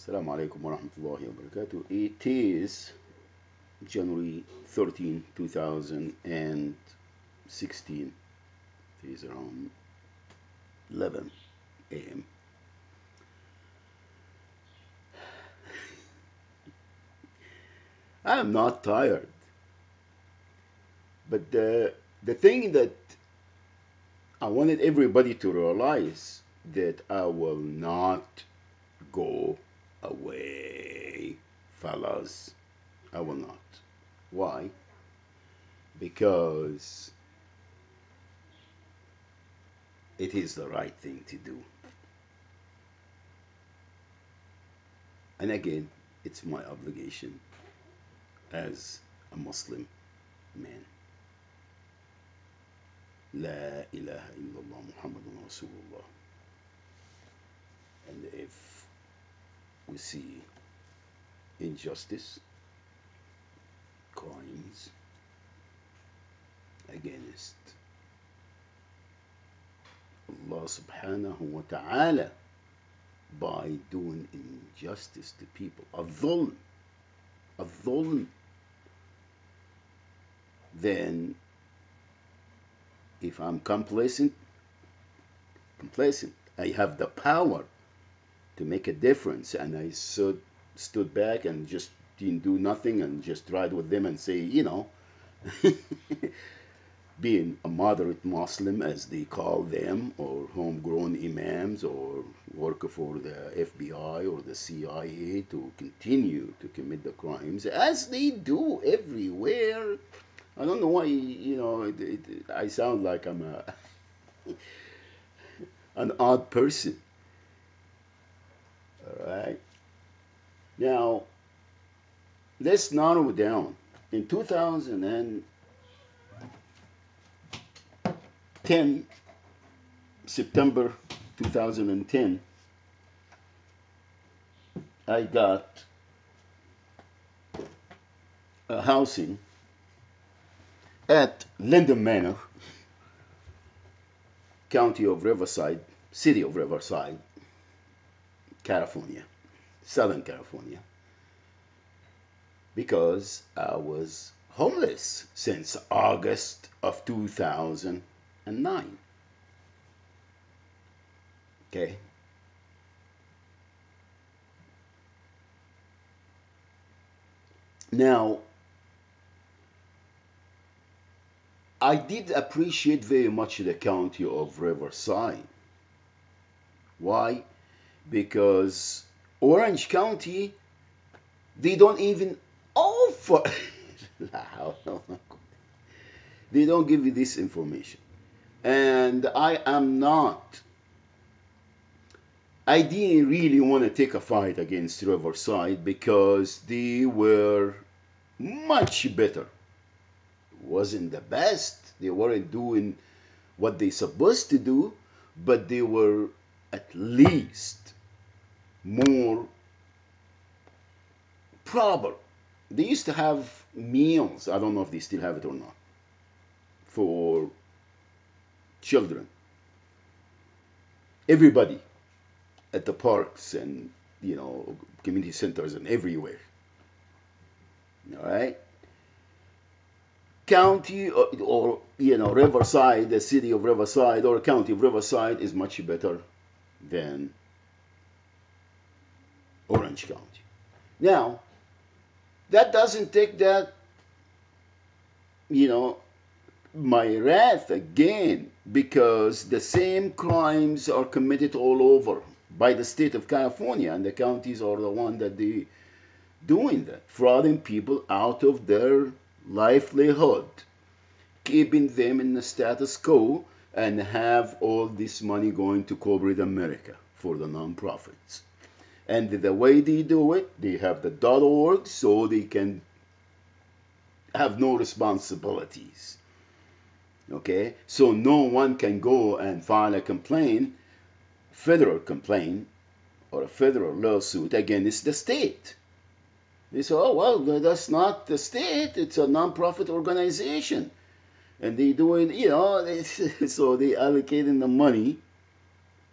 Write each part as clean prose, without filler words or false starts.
Assalamu alaikum wa rahmatullahi wa barakatuh. It is January 13, 2016. It is around 11 a.m. I am not tired, but the thing that I wanted everybody to realize that I will not go away, fellas. I will not. Why? Because it is the right thing to do. And again, it's my obligation as a Muslim man. La ilaha illallah Muhammadun Rasulullah. And if we see injustice, crimes against Allah subhanahu wa ta'ala by doing injustice to people, a dhulm, then if I'm complacent, I have the power to make a difference, and I stood back and just didn't do nothing and just tried with them and say, being a moderate Muslim, as they call them, or homegrown imams, or work for the FBI or the CIA, to continue to commit the crimes as they do everywhere. I don't know why, I sound like I'm an odd person. All right. Now, let's narrow it down. In 2010, September 2010, I got a housing at Linden Manor, County of Riverside, City of Riverside, California, Southern California, because I was homeless since August of 2009. Okay. Now, I did appreciate very much the county of Riverside. Why? Because Orange County, they don't even offer. They don't give you this information. And I didn't really want to take a fight against Riverside because they were much better. Wasn't the best. They weren't doing what they supposed to do, but they were at least more proper. They used to have meals. I don't know if they still have it or not, for children. Everybody at the parks and community centers and everywhere. All right. County or Riverside, the city of Riverside or county of Riverside is much better than Orange County. Now, that doesn't take that, my wrath again, because the same crimes are committed all over by the state of California, and the counties are the one that they doing that, frauding people out of their livelihood, keeping them in the status quo, and have all this money going to corporate America for the nonprofits. And the way they do it, they have the .org, so they can have no responsibilities. Okay, so no one can go and file a federal complaint, or a federal lawsuit against the state. They say, oh, well, that's not the state, it's a nonprofit organization. And they doing, so they allocating the money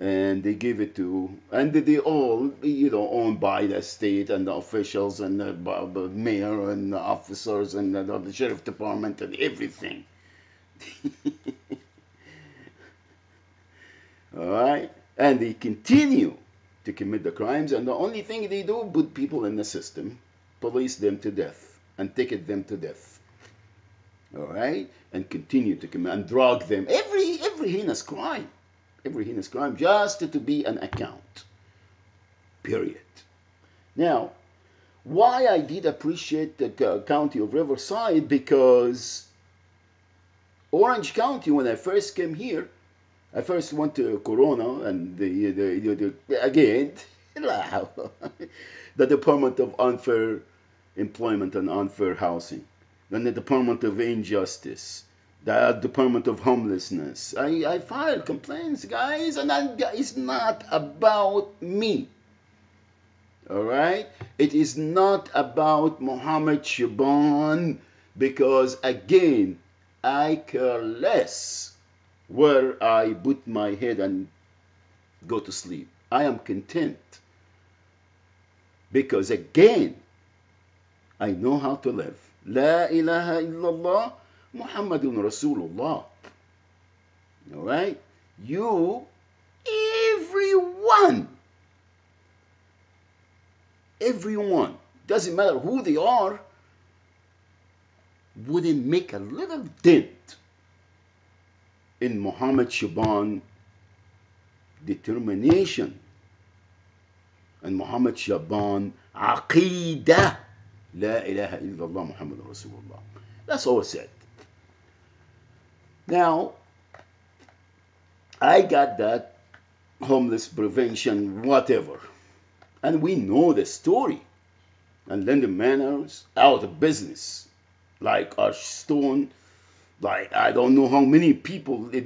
and they give it to, and they all, owned by the state and the officials and the mayor and the officers and the sheriff department and everything. All right, and they continue to commit the crimes, and the only thing they do, put people in the system, police them to death, and ticket them to death. All right, and continue to commit and drug them. Every heinous crime, just to be an account. Period. Now, why I did appreciate the county of Riverside, because Orange County, when I first came here, I first went to Corona, and again, the Department of Unfair Employment and Unfair Housing, then the Department of Injustice, the Department of Homelessness. I filed complaints, guys, and it's not about me. All right? It is not about Mohammed Shaban, because, again, I care less where I put my head and go to sleep. I am content, because, again, I know how to live. La ilaha illallah Muhammadun Rasulullah. All right? You, everyone, doesn't matter who they are, wouldn't make a little dent in Mohammed Shaban determination and Mohammed Shaban aqidah. La ilaha illallah Muhammadur Rasulullah. That's all said. Now, I got that homeless prevention, whatever. And we know the story. And Linden Manor's out of business. Like Archstone, like I don't know how many people they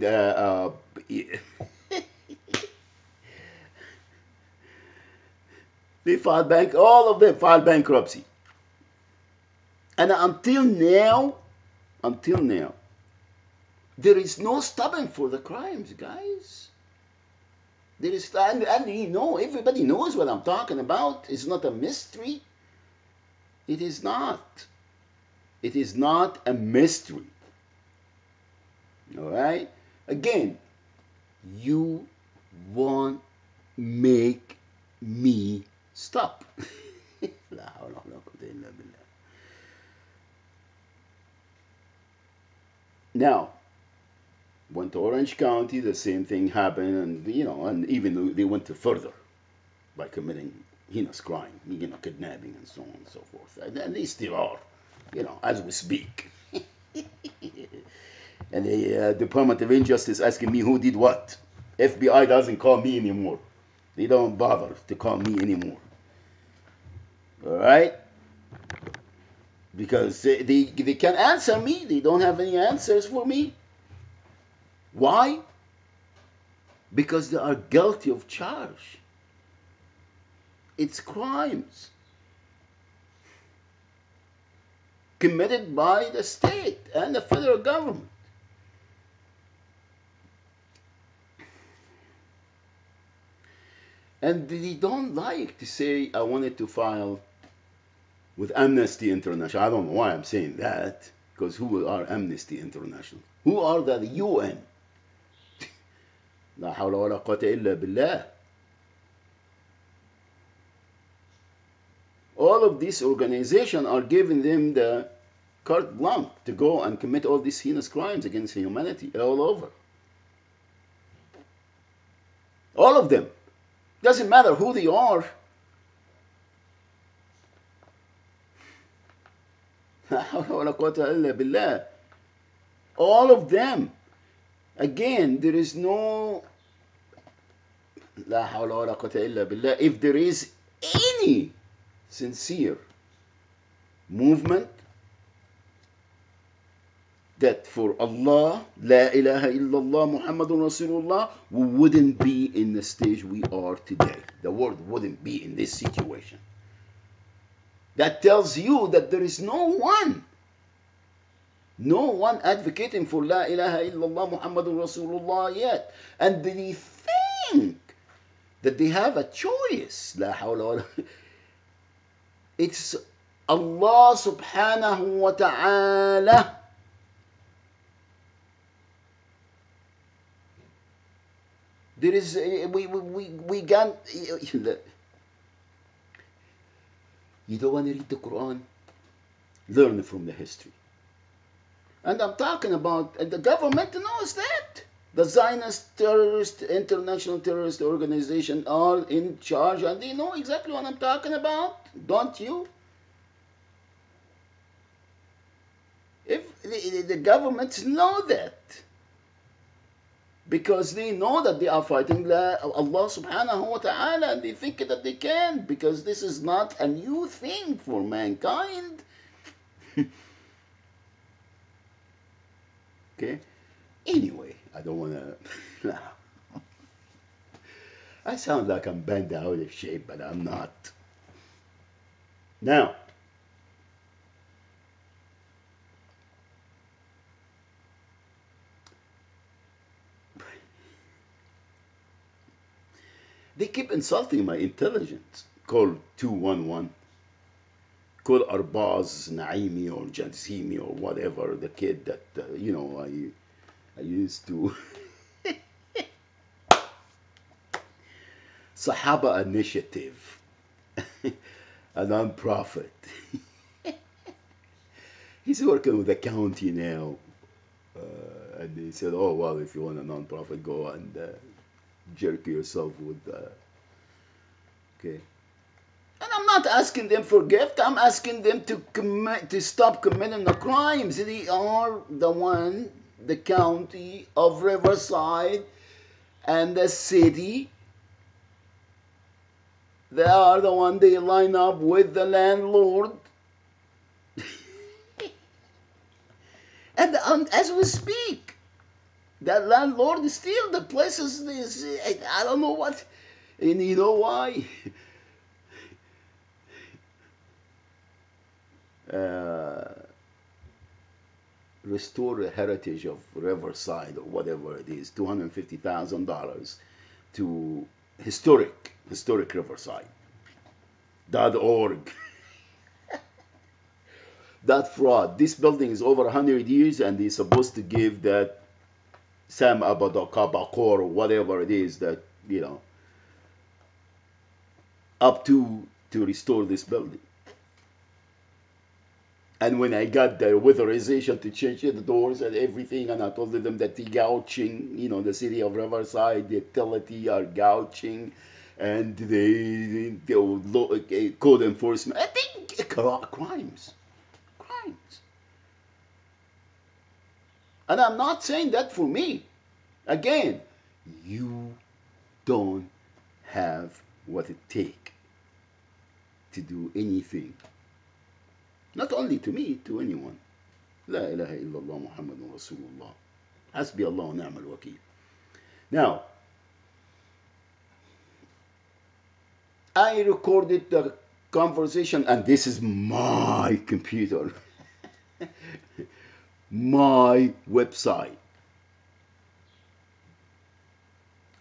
filed all of them filed bankruptcy. And until now, there is no stopping for the crimes, guys. There is, and everybody knows what I'm talking about. It's not a mystery. It is not. It is not a mystery. All right? Again, you won't make me stop. Now, went to Orange County, the same thing happened, and even they went further by committing heinous crime, kidnapping and so on and so forth. And they still are, as we speak. And the Department of Injustice asking me who did what. FBI doesn't call me anymore. They don't bother to call me anymore. All right? Because they can't answer me. They don't have any answers for me. Why? Because they are guilty of charge. It's crimes committed by the state and the federal government. And they don't like to say, I wanted to file with Amnesty International. I don't know why I'm saying that, because who are Amnesty International? Who are the UN? La hawla wa la quwwata illa billah. All of these organizations are giving them the carte blanche to go and commit all these heinous crimes against humanity all over. All of them. Doesn't matter who they are. All of them. Again, there is no if there is any sincere movement that for Allah, La ilaha illallah Muhammadun Rasulullah, we wouldn't be in the stage we are today. The world wouldn't be in this situation. That tells you that there is no one advocating for La ilaha illallah Muhammadun Rasulullah yet. And they think that they have a choice. لا حول ولا. It's Allah subhanahu wa ta'ala. There is, we can't, you don't want to read the Quran? Learn from the history. And I'm talking about, and the government knows that. The Zionist terrorist, international terrorist organization are in charge and they know exactly what I'm talking about. Don't you? If the governments know that. Because they know that they are fighting Allah subhanahu wa ta'ala and they think that they can because this is not a new thing for mankind. Okay? Anyway, I don't want to. I sound like I'm bent out of shape, but I'm not. Now, they keep insulting my intelligence. Call 211. Call Arbaz Naimi or Jansimi or whatever, the kid that, I used to. Sahaba Initiative, a non-profit. He's working with the county now. And they said, oh, well, if you want a non-profit, go and jerk yourself with okay. And I'm not asking them for gift. I'm asking them to stop committing the crimes. They are the county of Riverside and the city. They are the one they line up with the landlord. and as we speak, that landlord is still the places. I don't know what, and you know why? Restore the heritage of Riverside or whatever it is, $250,000 to historic Riverside.org. That fraud. This building is over 100 years and they're supposed to give that Sam Abadakabakor or whatever it is that, up to restore this building. And when I got the authorization to change the doors and everything, and I told them that the gouging, the city of Riverside, the utility are gouging, and the code enforcement, I think crimes. And I'm not saying that for me. Again, you don't have what it takes to do anything. Not only to me, to anyone. La ilaha illallah Muhammadun Rasulullah. Hasbi Allah wa ni'mal wakil. Now, I recorded the conversation, and this is my computer, my website.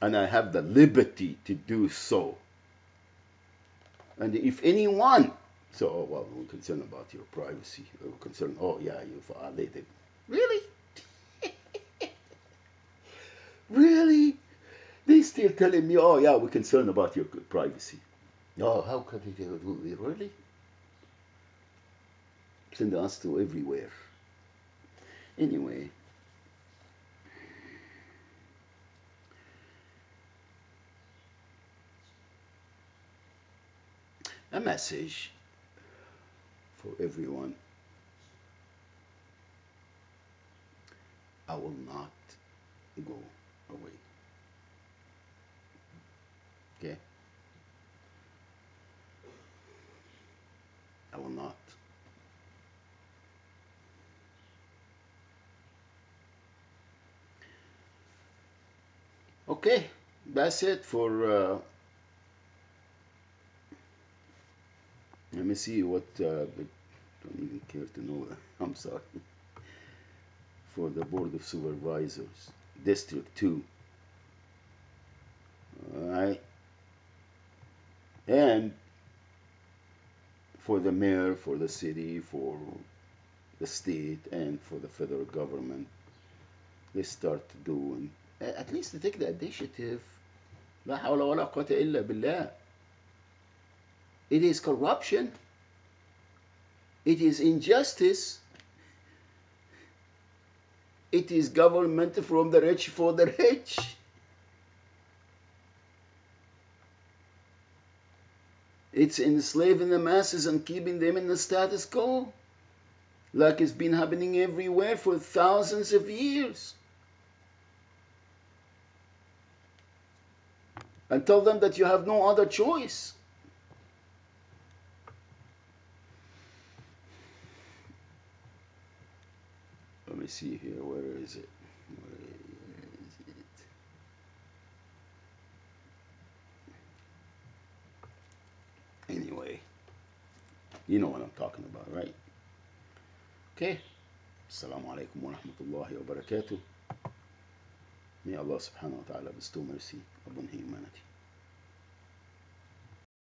And I have the liberty to do so. And if anyone, well, we're concerned about your privacy. We're concerned, oh yeah, you violated. Really? Really? They still telling me, oh yeah, we're concerned about your privacy. Oh, how could they do it? Really? Send us to everywhere. Anyway. A message for everyone. I will not go away. Okay? I will not. Okay, that's it for let me see what but don't even care to know that. I'm sorry. For the Board of Supervisors, District 2. Right? And for the mayor, for the city, for the state, and for the federal government, they start doing, at least they take the initiative. لا حول ولا قوة إلا بالله. It is corruption. It is injustice. It is government from the rich for the rich. It's enslaving the masses and keeping them in the status quo, like it's been happening everywhere for thousands of years. And tell them that you have no other choice. Let me see here. Where is it? Where is it? Anyway, you know what I'm talking about, right? Okay. Assalamu alaikum wa rahmatullahi wa barakatuh. May Allah subhanahu wa ta'ala bestow mercy upon humanity.